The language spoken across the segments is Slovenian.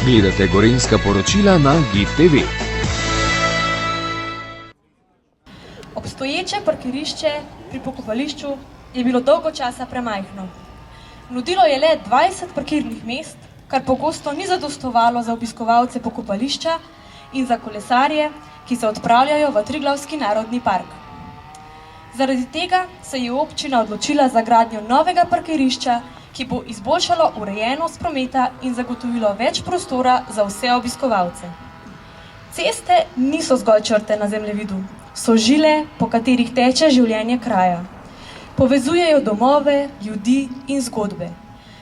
Gledate gorenjska poročila na GIF TV. Obstoječe parkirišče pri pokopališču je bilo dolgo časa premajhno. Nudilo je le 20 parkirnih mest, kar pogosto ni zadostovalo za obiskovalce pokopališča in za kolesarje, ki se odpravljajo v Triglavski narodni park. Zaradi tega se je občina odločila za gradnjo novega parkirišča, ki bo izboljšalo urejenost prometa in zagotovilo več prostora za vse obiskovalce. Ceste niso zgolj črte na zemljevidu, so žile, po katerih teče življenje kraja. Povezujejo domove, ljudi in zgodbe.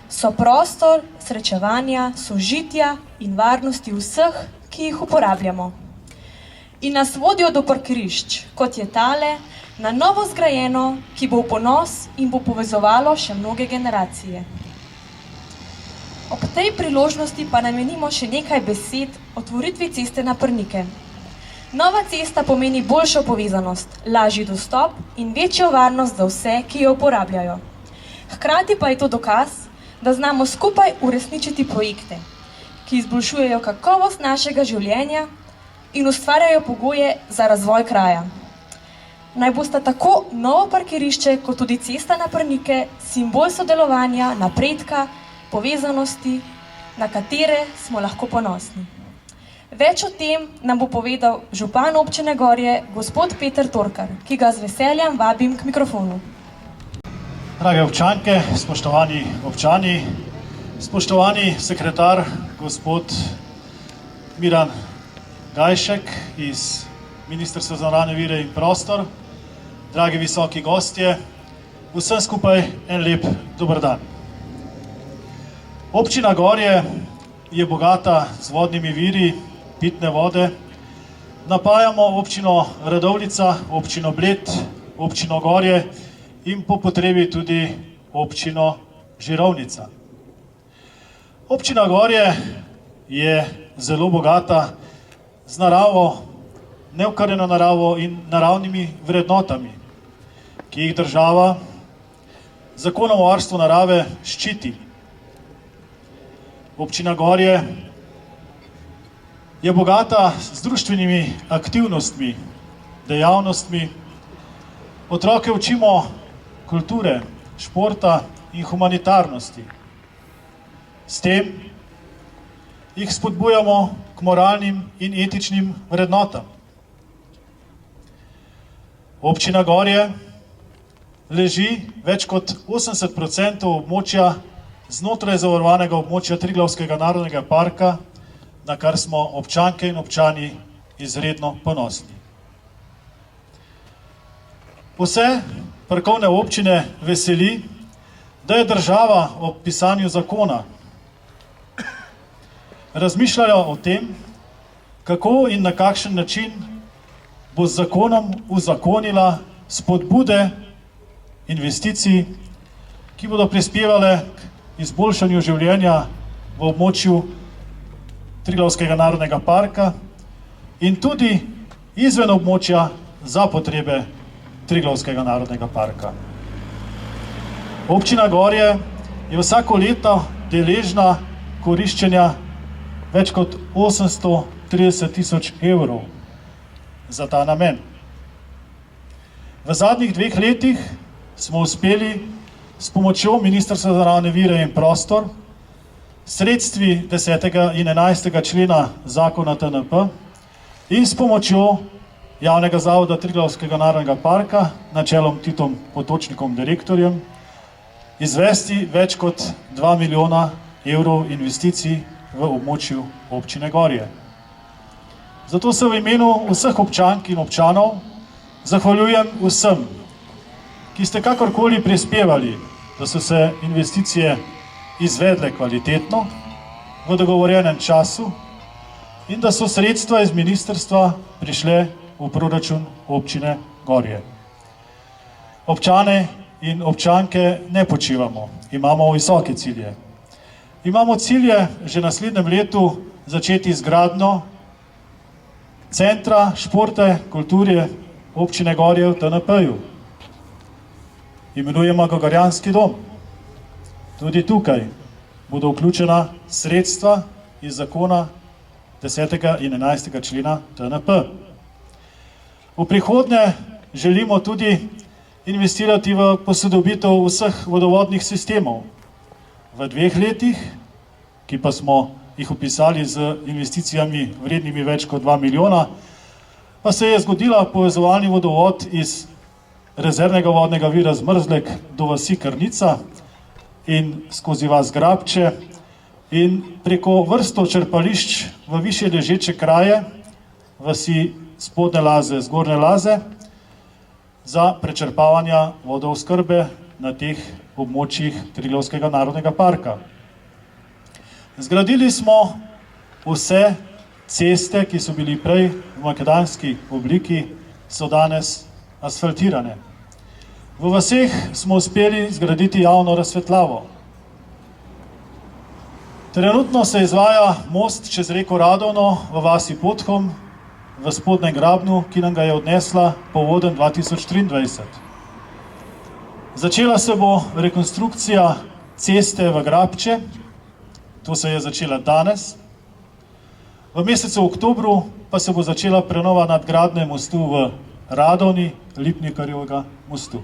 So prostor srečevanja, sožitja in varnosti vseh, ki jih uporabljamo. In nas vodijo do parkirišč, kot je tale, na novo zgrajeno, ki bo v ponos in bo povezovalo še mnoge generacije. Ob tej priložnosti pa namenimo še nekaj besed o otvoritvi ceste na Prnike. Nova cesta pomeni boljšo povezanost, lažji dostop in večjo varnost za vse, ki jo uporabljajo. Hkrati pa je to dokaz, da znamo skupaj uresničiti projekte, ki izboljšujejo kakovost našega življenja in ustvarjajo pogoje za razvoj kraja. Naj bosta tako novo parkirišče kot tudi cesta na Prnike simbol sodelovanja, napredka, povezanosti, na katere smo lahko ponosni. Več o tem nam bo povedal župan občine Gorje, gospod Peter Torkar, ki ga z veseljem vabim k mikrofonu. Drage občanke, spoštovani občani, spoštovani sekretar, gospod Miran Gajšek iz Ministrstva za naravne vire in prostor, dragi visoki gostje, vsem skupaj en lep dober dan. Občina Gorje je bogata z vodnimi viri pitne vode. Napajamo občino Radovljica, občino Bled, občino Gorje in po potrebi tudi občino Žirovnica. Občina Gorje je zelo bogata z naravo, neokrnjeno naravo in naravnimi vrednotami, ki jih država z zakonom o varstvu narave ščiti. Občina Gorje je bogata z društvenimi aktivnostmi, dejavnostmi. Otroke učimo kulture, športa in humanitarnosti. S tem jih spodbujamo k moralnim in etičnim vrednotam. Občina Gorje leži več kot 80% območja znotraj zavarovanega območja Triglavskega narodnega parka, na kar smo občanke in občani izredno ponosni. Vse parkovne občine veseli, da je država ob pisanju zakona razmišljala o tem, kako in na kakšen način bo z zakonom uzakonila spodbude investicij, ki bodo prispevale k izboljšanju življenja v območju Triglavskega narodnega parka in tudi izven območja za potrebe Triglavskega narodnega parka. Občina Gorje je vsako leto deležna koriščenja več kot 830 000 evrov za ta namen. V zadnjih 2 letih smo uspeli s pomočjo Ministrstva za naravne vire in prostor, sredstvi 10. in 11. člena zakona TNP in s pomočjo Javnega zavoda Triglavskega narodnega parka na čelom Titom Potočnikom direktorjem izvesti več kot 2 milijona evrov investicij v območju občine Gorje. Zato se v imenu vseh občank in občanov zahvaljujem vsem, ki ste kakorkoli prispevali, da so se investicije izvedle kvalitetno, v dogovorjenem času in da so sredstva iz ministrstva prišle v proračun občine Gorje. Občane in občanke ne počivamo, imamo visoke cilje. Imamo cilje že naslednjem letu začeti z gradnjo centra športa, kulture občine Gorje v TNP-ju. Imenujemo ga Gorjanski dom. Tudi tukaj bodo vključena sredstva iz zakona 10. in 11. člena TNP. V prihodnje želimo tudi investirati v posodobitev vseh vodovodnih sistemov. V 2 letih, ki pa smo jih opisali z investicijami vrednimi več kot 2 milijona, pa se je zgodila povezovalni vodovod iz rezervnega vodnega vira Zmrzlek do vasi Krnica in skozi vas Grabče in preko vrsto črpališč v višje ležeče kraje, vasi Spodnje Laze, Zgornje Laze, za prečrpavanja vodooskrbe na teh območjih Triglavskega narodnega parka. Zgradili smo vse ceste, ki so bili prej v makadamski obliki, so danes asfaltirane. V vaseh smo uspeli zgraditi javno razsvetljavo. Trenutno se izvaja most čez reko Radovno v vasi Podhom, v Spodnjem Grabnu, ki nam ga je odnesla povodenj 2023. Začela se bo rekonstrukcija ceste v Grabče, to se je začela danes. V mesecu oktobru pa se bo začela prenova nadgradnje mostu v Radovni, Lipnikarjevega mostu.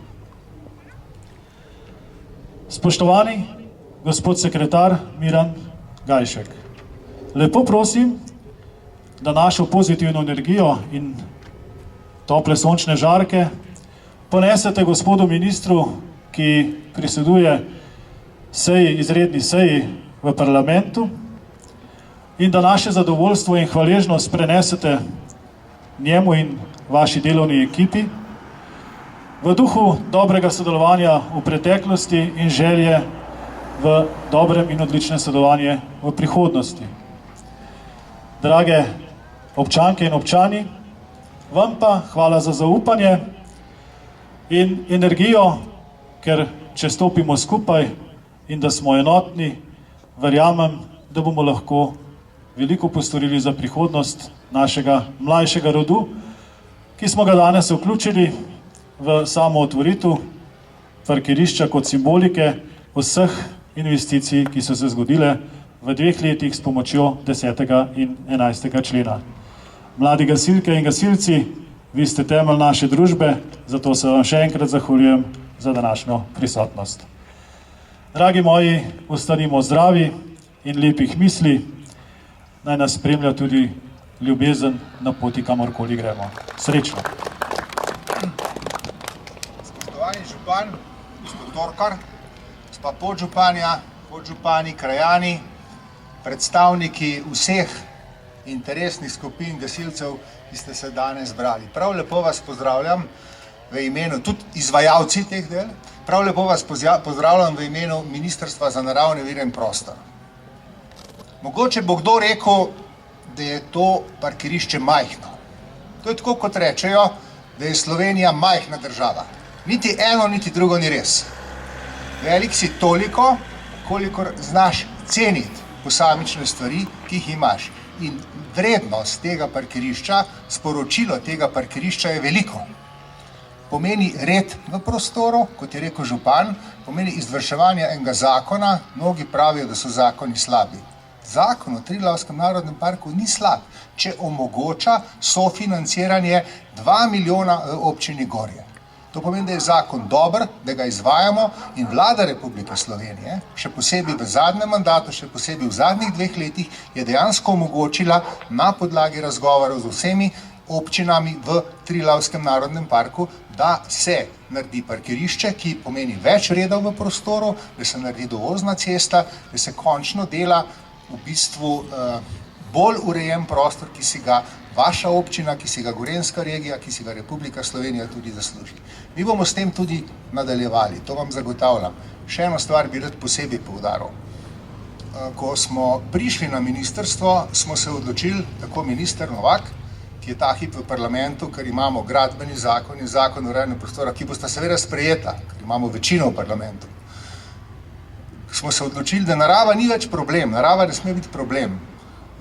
Spoštovani gospod sekretar Miran Gajšek, lepo prosim, da našo pozitivno energijo in tople sončne žarke ponesete gospodu ministru, ki predseduje izredni seji v parlamentu, in da naše zadovoljstvo in hvaležnost prenesete njemu in vaši delovni ekipi v duhu dobrega sodelovanja v preteklosti in želje v dobrem in odličnem sodelovanju v prihodnosti. Drage občanke in občani, vam pa hvala za zaupanje in energijo, ker če stopimo skupaj in da smo enotni, verjamem, da bomo lahko veliko postorili za prihodnost našega mlajšega rodu, ki smo ga danes vključili v samo otvoritev parkirišča kot simbolike vseh investicij, ki so se zgodile v 2 letih s pomočjo 10. in 11. člena. Mladi gasilke in gasilci, vi ste temelj naše družbe, zato se vam še enkrat zahvaljujem za današnjo prisotnost. Dragi moji, ostanimo zdravi in lepih misli, naj nas spremlja tudi ljubezen na poti, kamorkoli gremo. Srečno! Spoštovani župan, gospod Torkar, gospa podžupanja, podžupani, krajani, predstavniki vseh interesnih skupin gasilcev, ki ste se danes zbrali. Prav lepo vas pozdravljam v imenu, tudi izvajalci teh del, prav lepo vas pozdravljam v imenu Ministrstva za naravne vire in prostor. Mogoče bo kdo rekel, da je to parkirišče majhno. To je tako, kot rečejo, da je Slovenija majhna država. Niti eno, niti drugo ni res. Velik si toliko, kolikor znaš ceniti posamične stvari, ki jih imaš. In vrednost tega parkirišča, sporočilo tega parkirišča je veliko. Pomeni red v prostoru, kot je rekel župan, pomeni izvrševanje enega zakona. Mnogi pravijo, da so zakoni slabi. Zakon o Triglavskem narodnem parku ni slab, če omogoča sofinanciranje 2 milijona občini Gorje. To pomeni, da je zakon dober, da ga izvajamo in Vlada Republike Slovenije, še posebej v zadnjem mandatu, še posebej v zadnjih 2 letih, je dejansko omogočila na podlagi razgovorov z vsemi občinami v Triglavskem narodnem parku, da se naredi parkirišče, ki pomeni več redov v prostoru, da se naredi dovozna cesta, da se končno dela v bistvu bolj urejen prostor, ki si ga vaša občina, ki si ga Gorenjska regija, ki si ga Republika Slovenija tudi zasluži. Mi bomo s tem tudi nadaljevali, to vam zagotavljam. Še eno stvar bi rad posebej poudaril. Ko smo prišli na ministrstvo, smo se odločili, tako minister Novak, ki je ta hip v parlamentu, ker imamo gradbeni zakon in zakon o urejanju prostora, ki bosta seveda sprejeta, ker imamo večino v parlamentu. Smo se odločili, da narava ni več problem, narava ne sme biti problem.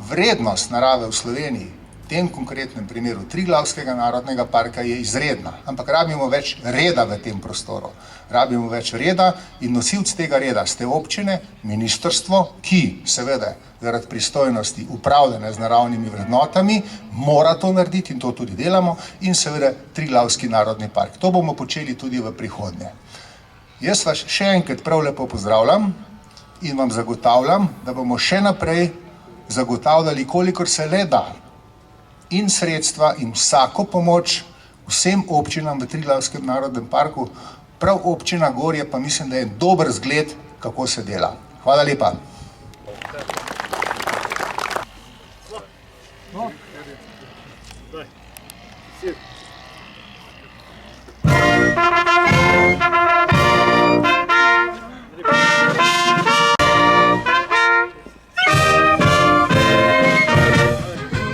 Vrednost narave v Sloveniji, tem konkretnem primeru Triglavskega narodnega parka je izredna, ampak rabimo več reda v tem prostoru. Rabimo več reda in nosilci tega reda ste občine, ministrstvo, ki seveda zaradi pristojnosti upravljanja z naravnimi vrednotami mora to narediti in to tudi delamo, in seveda Triglavski narodni park. To bomo počeli tudi v prihodnje. Jaz vas še enkrat prav lepo pozdravljam in vam zagotavljam, da bomo še naprej zagotavljali, kolikor se le da, in sredstva in vsako pomoč vsem občinam v Triglavskem narodnem parku. Prav občina Gorje pa mislim, da je dober zgled, kako se dela. Hvala lepa.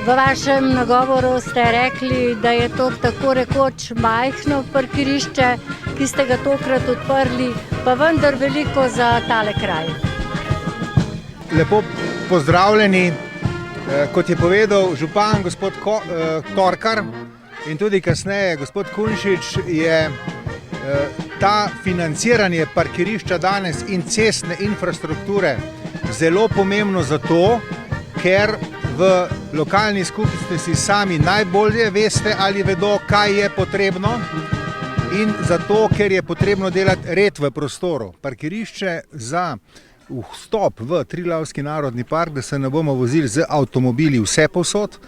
V vašem nagovoru ste rekli, da je to tako rekoč majhno parkirišče, ki ste ga tokrat odprli, pa vendar veliko za tale kraj. Lepo pozdravljeni, kot je povedal župan gospod Torkar in tudi kasneje gospod Kunšič, je ta financiranje parkirišča danes in cestne infrastrukture zelo pomembno zato, ker v lokalni skupnosti sami najbolje veste ali vedo, kaj je potrebno, in zato, ker je potrebno delati red v prostoru. Parkirišče za vstop v Triglavski narodni park, da se ne bomo vozili z avtomobili vse povsod,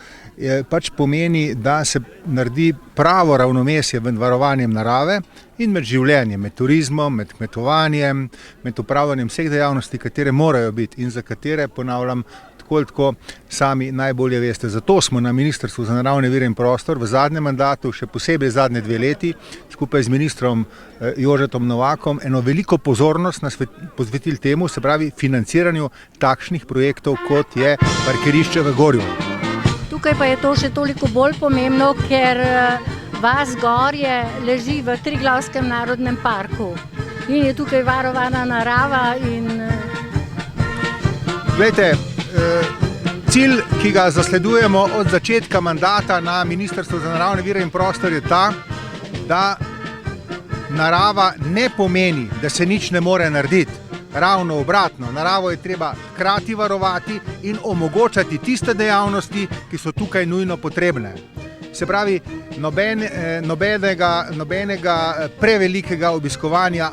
pač pomeni, da se naredi pravo ravnomesje med varovanjem narave in med življenjem, med turizmom, med kmetovanjem, med upravljanjem vseh dejavnosti, katere morajo biti in za katere, ponavljam, tako sami najbolje veste. Zato smo na Ministrstvu za naravne vire in prostor v zadnjem mandatu, še posebej zadnje 2 leti, skupaj z ministrom Jožetom Novakom, eno veliko pozornost posvetili temu, se pravi financiranju takšnih projektov, kot je parkirišče v Gorju. Tukaj pa je to še toliko bolj pomembno, ker vas Gorje leži v Triglavskem narodnem parku in je tukaj varovana narava in... Glejte, cilj, ki ga zasledujemo od začetka mandata na Ministrstvu za naravne vire in prostor, je ta, da narava ne pomeni, da se nič ne more narediti. Ravno obratno, naravo je treba hkrati varovati in omogočati tiste dejavnosti, ki so tukaj nujno potrebne. Se pravi, nobenega prevelikega obiskovanja,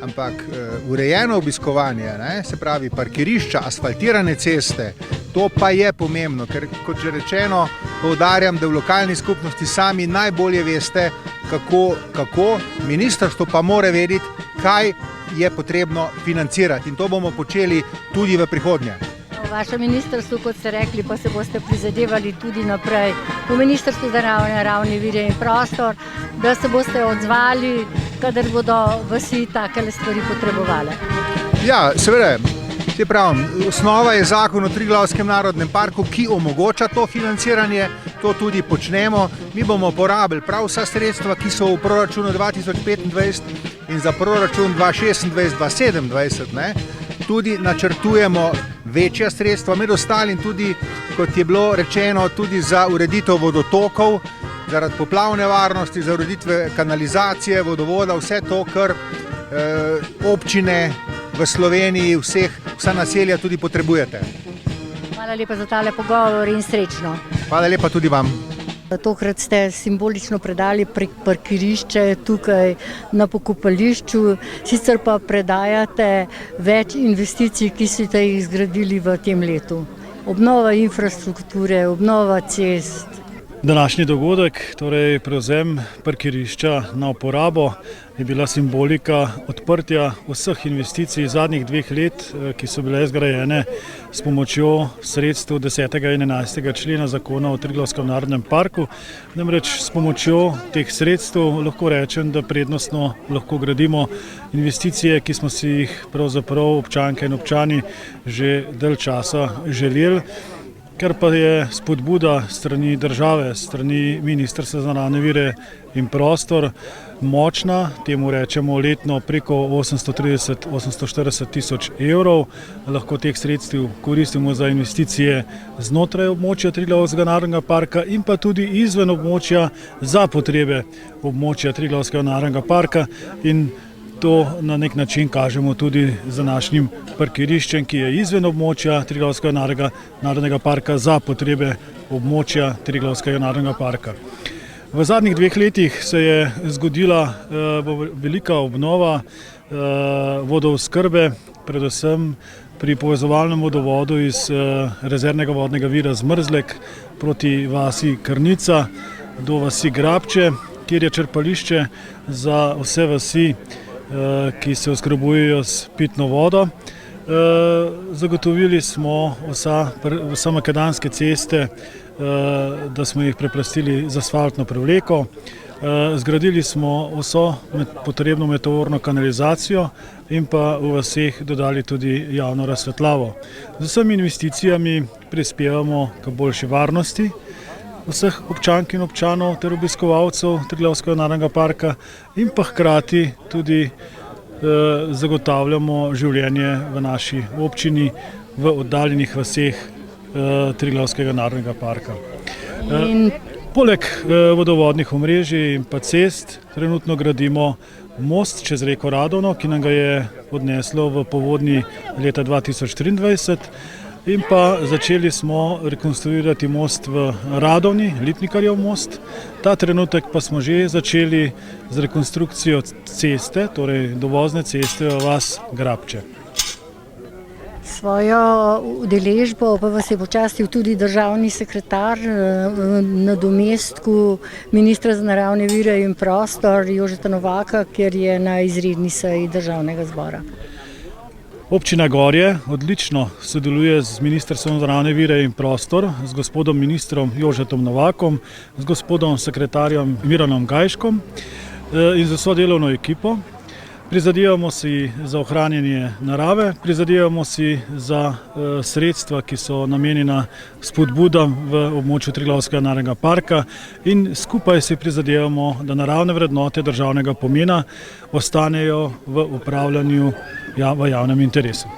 ampak urejeno obiskovanje, se pravi parkirišča, asfaltirane ceste, to pa je pomembno, ker kot že rečeno, poudarjam, da v lokalni skupnosti sami najbolje veste, kako, ministrstvo pa mora vedeti, kaj je potrebno financirati, in to bomo počeli tudi v prihodnje. V vašem ministrstvu, kot ste rekli, pa se boste prizadevali tudi naprej v Ministrstvu za naravne vire in prostor, da se boste odzvali, kadar bodo vsi takele stvari potrebovali. Ja, seveda, te pravim, osnova je zakon o Triglavskem narodnem parku, ki omogoča to financiranje, to tudi počnemo. Mi bomo porabili prav vsa sredstva, ki so v proračunu 2025 in za proračun 2026-2027, tudi načrtujemo večja sredstva, med ostalim tudi, kot je bilo rečeno, tudi za ureditev vodotokov, zaradi poplavne varnosti, za ureditve kanalizacije, vodovoda, vse to, kar občine v Sloveniji, vsa naselja tudi potrebujete. Hvala lepa za tale pogovor in srečno. Hvala lepa tudi vam. Tokrat ste simbolično predali parkirišče tukaj na pokopališču, sicer pa predajate več investicij, ki ste jih zgradili v tem letu. Obnova infrastrukture, obnova cest. Današnji dogodek, torej prevzem parkirišča na uporabo, je bila simbolika odprtja vseh investicij zadnjih 2 let, ki so bile zgrajene s pomočjo sredstev 10. in 11. člena zakona o Triglavskem narodnem parku. Namreč s pomočjo teh sredstev lahko rečem, da prednostno lahko gradimo investicije, ki smo si jih pravzaprav občanke in občani že dalj časa želeli. ker pa je spodbuda strani države, strani Ministrstva za naravne vire in prostor močna, temu rečemo letno preko 830–840 tisoč evrov, lahko teh sredstev koristimo za investicije znotraj območja Triglavskega narodnega parka in pa tudi izven območja za potrebe območja Triglavskega narodnega parka, in to na nek način kažemo tudi z našim parkiriščem, ki je izven območja Triglavskega narodnega parka za potrebe območja Triglavskega narodnega parka. V zadnjih 2 letih se je zgodila velika obnova vodooskrbe, predvsem pri povezovalnem vodovodu iz rezervnega vodnega vira Zmrzlek proti vasi Krnica do vasi Grabče, kjer je črpališče za vse vasi, ki se oskrbujejo s pitno vodo. Zagotovili smo vse makadamske ceste, da smo jih preplastili z asfaltno prevleko. Zgradili smo vso potrebno meteorno kanalizacijo in pa v vaseh dodali tudi javno razsvetljavo. Z vsemi investicijami prispevamo k boljši varnosti vseh občank in občanov ter obiskovalcev Triglavskega narodnega parka in pa hkrati tudi zagotavljamo življenje v naši občini v oddaljenih vaseh Triglavskega narodnega parka. Poleg vodovodnih omrežij in pa cest trenutno gradimo most čez reko Radovno, ki nam ga je odneslo v povodnji leta 2023. In pa začeli smo rekonstruirati most v Radovni, Lipnikarjev most. Ta trenutek pa smo že začeli z rekonstrukcijo ceste, torej dovozne ceste v vas Grabče. Svojo udeležbo pa vas je počastil tudi državni sekretar na nadomestku ministra za naravne vire in prostor Jožeta Novaka, kjer je na izredni seji državnega zbora. Občina Gorje odlično sodeluje z Ministrstvom za naravne vire in prostor, z gospodom ministrom Jožetom Novakom, z gospodom sekretarjem Miranom Gajškom in z vso delovno ekipo. Prizadevamo si za ohranjanje narave, prizadevamo si za sredstva, ki so namenjena spodbudam v območju Triglavskega narodnega parka, in skupaj si prizadevamo, da naravne vrednote državnega pomena ostanejo v upravljanju v javnem interesu.